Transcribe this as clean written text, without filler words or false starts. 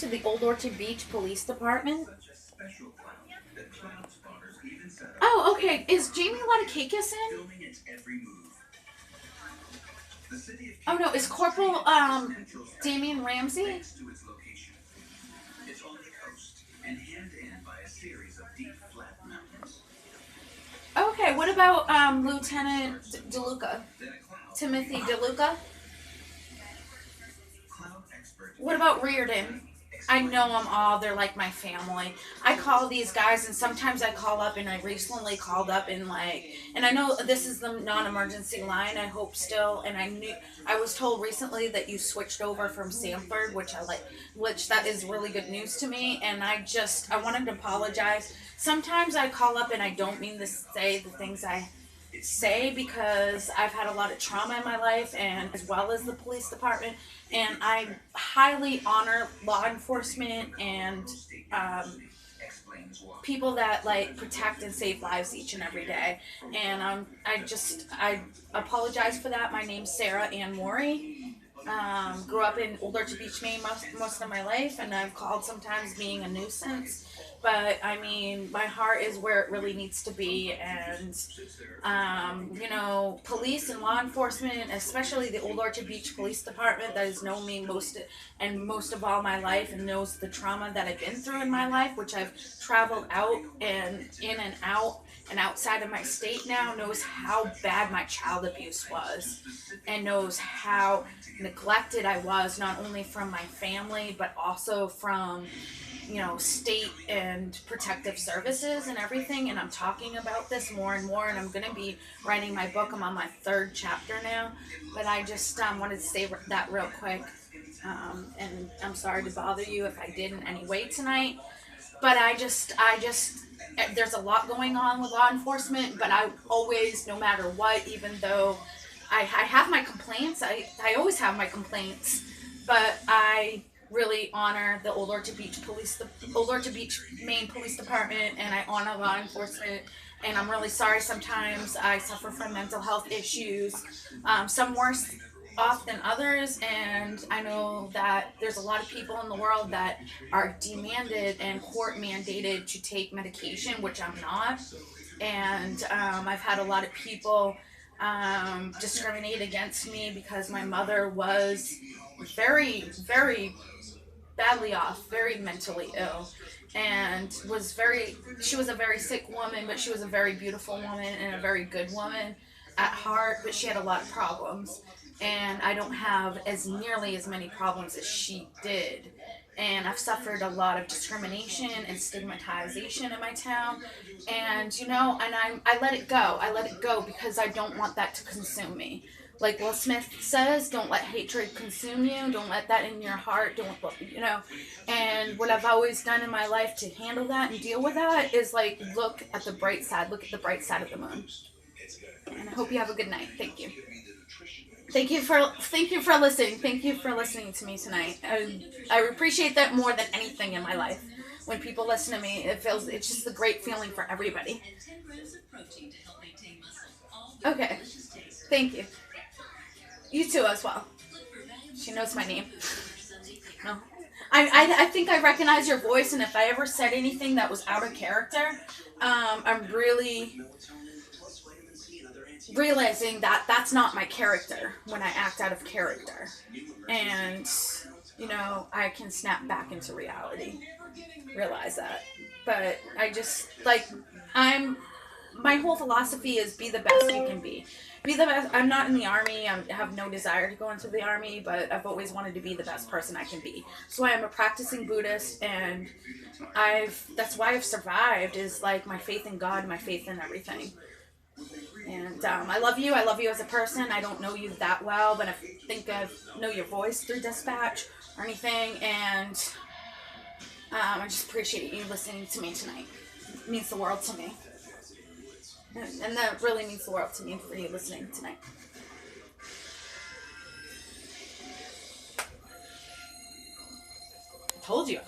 to the Old Orchard Beach Police Department? Oh, okay. Is Jamie Latakakis in? Oh no, is Corporal Damian Ramsey? Okay, what about Lieutenant DeLuca? Timothy DeLuca? What about Reardon? I know them all. They're like my family. I call these guys, and sometimes I call up, and I recently called up and and I know this is the non-emergency line. I hope still, and I was told recently that you switched over from Sanford, which I like, which that is really good news to me. And I wanted to apologize. Sometimes I call up and I don't mean to say the things I say because I've had a lot of trauma in my life, and as well as the police department, and I highly honor law enforcement and people that protect and save lives each and every day. And I apologize for that. My name's Sarah Ann Morey. Grew up in Old Orchard Beach, Maine most of my life, and I've called sometimes being a nuisance. But I mean, my heart is where it really needs to be, and police and law enforcement, especially the Old Orchard Beach Police Department, that has known me most of all my life and knows the trauma that I've been through in my life, which I've traveled out and in and out and outside of my state now, knows how bad my child abuse was, and knows how neglected I was, not only from my family but also from state and protective services and everything. And I'm talking about this more and more, and I'm going to be writing my book. I'm on my 3rd chapter now, but I just wanted to say that real quick. And I'm sorry to bother you if I did in any way tonight, but I just, there's a lot going on with law enforcement, but I always, no matter what, even though I have my complaints, I always have my complaints, but I really honor the Old Orchard Beach Maine Police Department, and I honor law enforcement. And I'm really sorry sometimes I suffer from mental health issues, some worse off than others, and I know that there's a lot of people in the world that are demanded and court mandated to take medication, which I'm not. And I've had a lot of people discriminate against me because my mother was very, very badly off, very mentally ill, and she was a very sick woman, but she was a very beautiful woman and a very good woman at heart, but she had a lot of problems, and I don't have nearly as many problems as she did. And I've suffered a lot of discrimination and stigmatization in my town, and I let it go. I let it go because I don't want that to consume me. Like Will Smith says, don't let hatred consume you. Don't let that in your heart. And what I've always done in my life to handle that and deal with that is look at the bright side. Look at the bright side of the moon. And I hope you have a good night. Thank you. Thank you for listening. Thank you for listening to me tonight. I appreciate that more than anything in my life. When people listen to me, it's just a great feeling for everybody. Okay. Thank you. You too as well. She knows my name. No. I think I recognize your voice, and if I ever said anything that was out of character, I'm really realizing that that's not my character when I act out of character. And, I can snap back into reality. Realize that. But I just, my whole philosophy is be the best you can be. Be the best. I'm not in the army. I have no desire to go into the army, but I've always wanted to be the best person I can be. So I'm a practicing Buddhist, and that's why I've survived, is my faith in God, my faith in everything. And I love you. I love you as a person. I don't know you that well, but I think I know your voice through Dispatch or anything, and I just appreciate you listening to me tonight. It means the world to me. And that really means the world to me for you listening tonight. I told you.